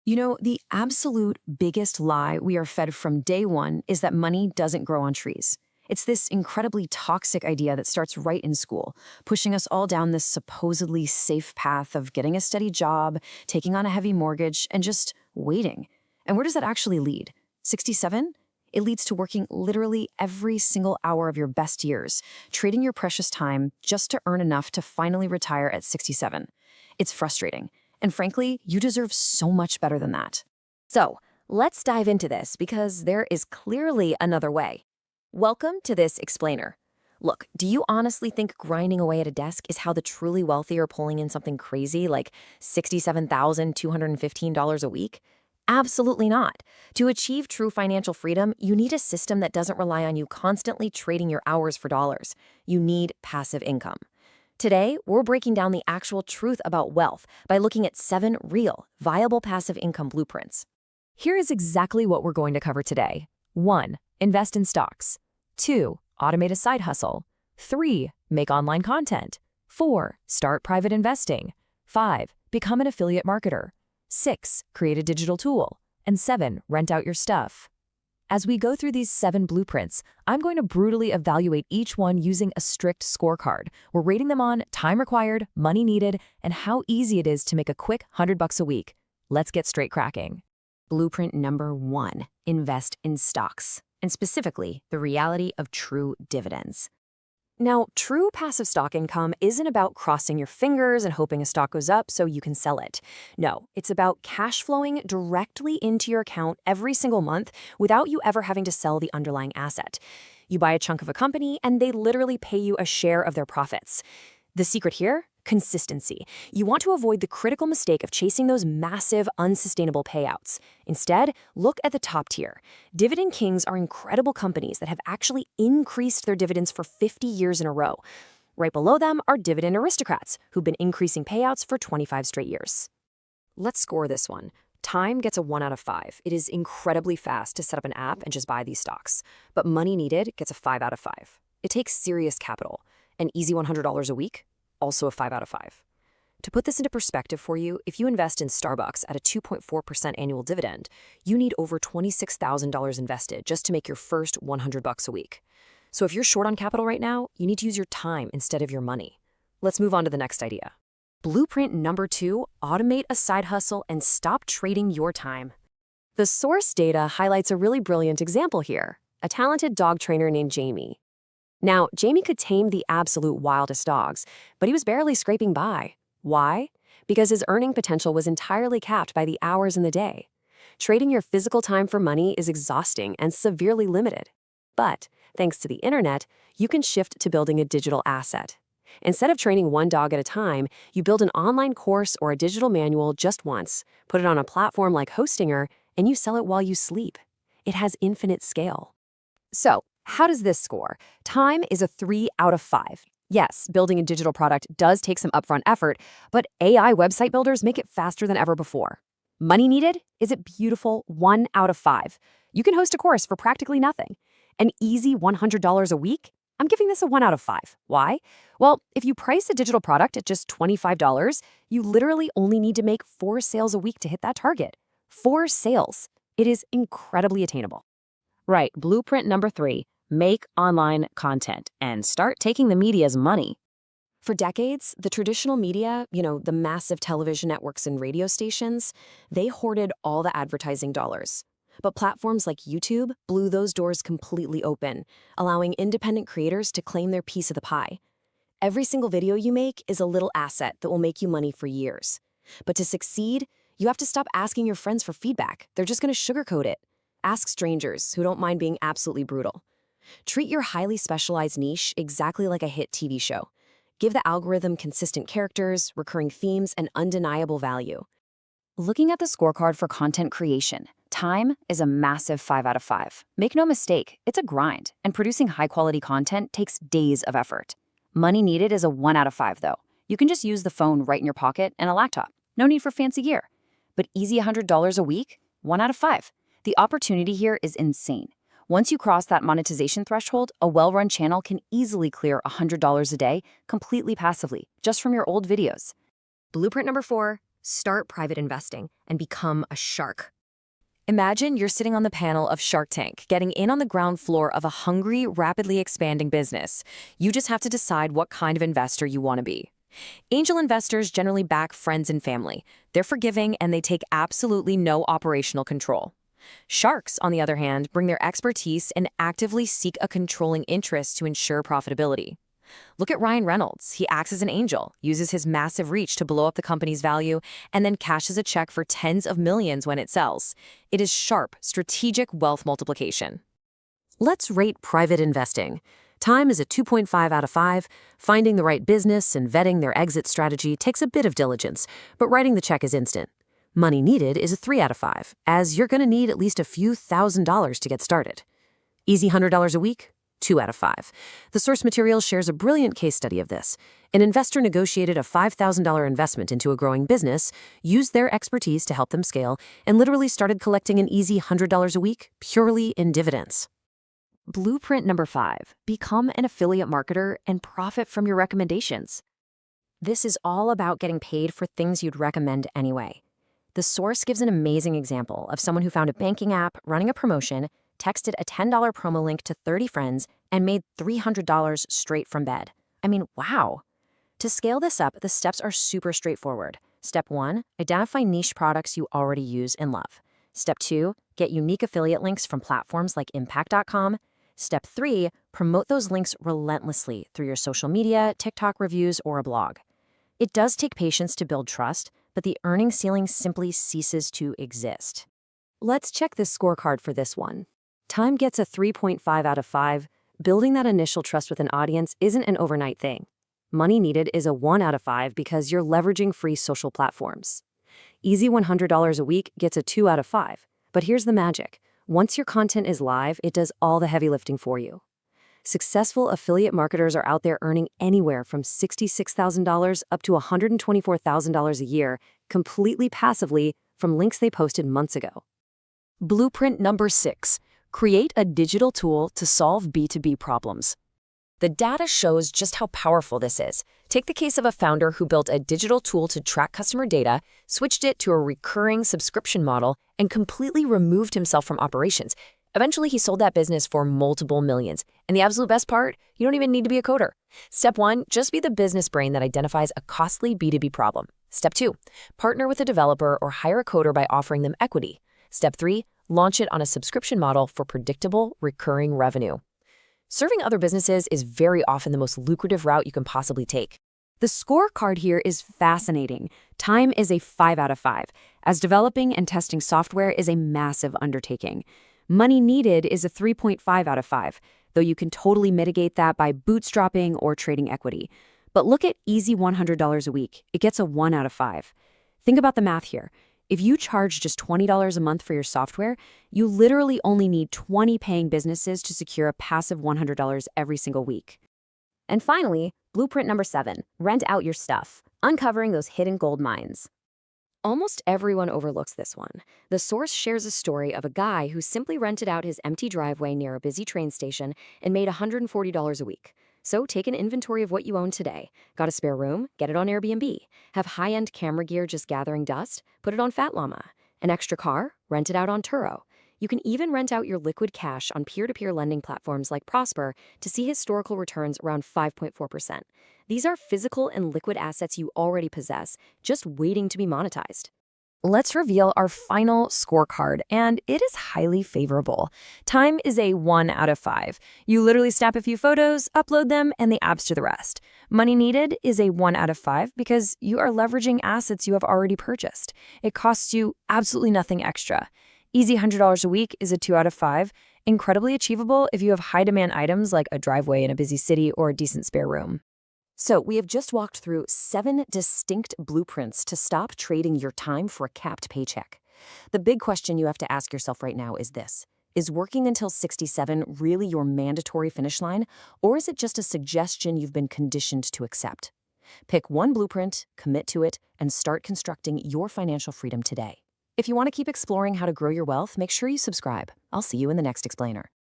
You know, the absolute biggest lie we are fed from day one is that money doesn't grow on trees. It's this incredibly toxic idea that starts right in school, pushing us all down this supposedly safe path of getting a steady job, taking on a heavy mortgage, and just waiting. And where does that actually lead? 67? It leads to working literally every single hour of your best years, trading your precious time just to earn enough to finally retire at 67. It's frustrating. And frankly, you deserve so much better than that. So, let's dive into this because there is clearly another way. Welcome to this explainer. Look, do you honestly think grinding away at a desk is how the truly wealthy are pulling in something crazy like $67,215 a week? Absolutely not. To achieve true financial freedom, you need a system that doesn't rely on you constantly trading your hours for dollars. You need passive income. Today, we're breaking down the actual truth about wealth by looking at 7 real, viable passive income blueprints. Here is exactly what we're going to cover today. 1. Invest in stocks. 2. Automate a side hustle. 3. Make online content. 4. Start private investing. 5. Become an affiliate marketer. 6. Create a digital tool. And 7. Rent out your stuff. As we go through these 7 blueprints, I'm going to brutally evaluate each one using a strict scorecard. We're rating them on time required, money needed, and how easy it is to make a quick $100 a week. Let's get straight cracking. Blueprint number 1, invest in stocks, and specifically the reality of true dividends. Now, true passive stock income isn't about crossing your fingers and hoping a stock goes up so you can sell it. No, it's about cash flowing directly into your account every single month without you ever having to sell the underlying asset. You buy a chunk of a company and they literally pay you a share of their profits. The secret here? Consistency. You want to avoid the critical mistake of chasing those massive, unsustainable payouts. Instead, look at the top tier. Dividend Kings are incredible companies that have actually increased their dividends for 50 years in a row. Right below them are Dividend Aristocrats, who've been increasing payouts for 25 straight years. Let's score this one. Time gets a 1 out of 5. It is incredibly fast to set up an app and just buy these stocks. But money needed gets a 5 out of 5. It takes serious capital. An easy $100 a week? Also a 5 out of 5. To put this into perspective for you, if you invest in Starbucks at a 2.4% annual dividend, you need over $26,000 invested just to make your first $100 a week. So if you're short on capital right now, you need to use your time instead of your money. Let's move on to the next idea. Blueprint number 2, automate a side hustle and stop trading your time. The source data highlights a really brilliant example here, a talented dog trainer named Jamie. Now, Jamie could tame the absolute wildest dogs, but he was barely scraping by. Why? Because his earning potential was entirely capped by the hours in the day. Trading your physical time for money is exhausting and severely limited. But, thanks to the internet, you can shift to building a digital asset. Instead of training one dog at a time, you build an online course or a digital manual just once, put it on a platform like Hostinger, and you sell it while you sleep. It has infinite scale. So, how does this score? Time is a 3 out of 5. Yes, building a digital product does take some upfront effort, but AI website builders make it faster than ever before. Money needed is a beautiful 1 out of 5. You can host a course for practically nothing. An easy $100 a week? I'm giving this a 1 out of 5. Why? Well, if you price a digital product at just $25, you literally only need to make 4 sales a week to hit that target. 4 sales. It is incredibly attainable. Right, blueprint number 3. Make online content and start taking the media's money. For decades, the traditional media, the massive television networks and radio stations, they hoarded all the advertising dollars. But platforms like YouTube blew those doors completely open, allowing independent creators to claim their piece of the pie. Every single video you make is a little asset that will make you money for years. But to succeed, you have to stop asking your friends for feedback. They're just going to sugarcoat it. Ask strangers who don't mind being absolutely brutal. Treat your highly specialized niche exactly like a hit TV show. Give the algorithm consistent characters, recurring themes, and undeniable value. Looking at the scorecard for content creation, time is a massive 5 out of 5. Make no mistake, it's a grind, and producing high-quality content takes days of effort. Money needed is a 1 out of 5, though. You can just use the phone right in your pocket and a laptop. No need for fancy gear. But easy $100 a week? 1 out of 5. The opportunity here is insane. Once you cross that monetization threshold, a well-run channel can easily clear $100 a day completely passively, just from your old videos. Blueprint number 4, Start private investing and become a shark. Imagine you're sitting on the panel of Shark Tank, getting in on the ground floor of a hungry, rapidly expanding business. You just have to decide what kind of investor you want to be. Angel investors generally back friends and family. They're forgiving and they take absolutely no operational control. Sharks, on the other hand, bring their expertise and actively seek a controlling interest to ensure profitability. Look at Ryan Reynolds. He acts as an angel, uses his massive reach to blow up the company's value, and then cashes a check for tens of millions when it sells. It is sharp, strategic wealth multiplication. Let's rate private investing. Time is a 2.5 out of 5. Finding the right business and vetting their exit strategy takes a bit of diligence, but writing the check is instant. Money needed is a 3 out of 5, as you're going to need at least a few $1,000s to get started. Easy $100 a week? 2 out of 5. The source material shares a brilliant case study of this. An investor negotiated a $5,000 investment into a growing business, used their expertise to help them scale, and literally started collecting an easy $100 a week purely in dividends. Blueprint number 5, become an affiliate marketer and profit from your recommendations. This is all about getting paid for things you'd recommend anyway. The source gives an amazing example of someone who found a banking app running a promotion, texted a $10 promo link to 30 friends, and made $300 straight from bed. I mean, wow. To scale this up, the steps are super straightforward. Step 1, identify niche products you already use and love. Step 2, get unique affiliate links from platforms like impact.com. Step 3, promote those links relentlessly through your social media, TikTok reviews, or a blog. It does take patience to build trust, but the earning ceiling simply ceases to exist. Let's check the scorecard for this one. Time gets a 3.5 out of 5. Building that initial trust with an audience isn't an overnight thing. Money needed is a 1 out of 5 because you're leveraging free social platforms. Easy $100 a week gets a 2 out of 5. But here's the magic. Once your content is live, it does all the heavy lifting for you. Successful affiliate marketers are out there earning anywhere from $66,000 up to $124,000 a year, completely passively from links they posted months ago. Blueprint number 6, create a digital tool to solve B2B problems. The data shows just how powerful this is. Take the case of a founder who built a digital tool to track customer data, switched it to a recurring subscription model, and completely removed himself from operations. Eventually, he sold that business for multiple millions. And the absolute best part, you don't even need to be a coder. Step 1, just be the business brain that identifies a costly B2B problem. Step 2, partner with a developer or hire a coder by offering them equity. Step 3, launch it on a subscription model for predictable, recurring revenue. Serving other businesses is very often the most lucrative route you can possibly take. The scorecard here is fascinating. Time is a 5 out of 5, as developing and testing software is a massive undertaking. Money needed is a 3.5 out of 5, though you can totally mitigate that by bootstrapping or trading equity. But look at easy $100 a week. It gets a 1 out of 5. Think about the math here. If you charge just $20 a month for your software, you literally only need 20 paying businesses to secure a passive $100 every single week. And finally, blueprint number 7, rent out your stuff, uncovering those hidden gold mines. Almost everyone overlooks this one. The source shares a story of a guy who simply rented out his empty driveway near a busy train station and made $140 a week. So take an inventory of what you own today. Got a spare room? Get it on Airbnb. Have high-end camera gear just gathering dust? Put it on Fat Llama. An extra car? Rent it out on Turo. You can even rent out your liquid cash on peer-to-peer lending platforms like Prosper to see historical returns around 5.4%. These are physical and liquid assets you already possess, just waiting to be monetized. Let's reveal our final scorecard, and it is highly favorable. Time is a 1 out of 5. You literally snap a few photos, upload them, and the apps do the rest. Money needed is a 1 out of 5 because you are leveraging assets you have already purchased. It costs you absolutely nothing extra. Easy $100 a week is a 2 out of 5. Incredibly achievable if you have high-demand items like a driveway in a busy city or a decent spare room. So we have just walked through 7 distinct blueprints to stop trading your time for a capped paycheck. The big question you have to ask yourself right now is this. Is working until 67 really your mandatory finish line, or is it just a suggestion you've been conditioned to accept? Pick one blueprint, commit to it, and start constructing your financial freedom today. If you want to keep exploring how to grow your wealth, make sure you subscribe. I'll see you in the next explainer.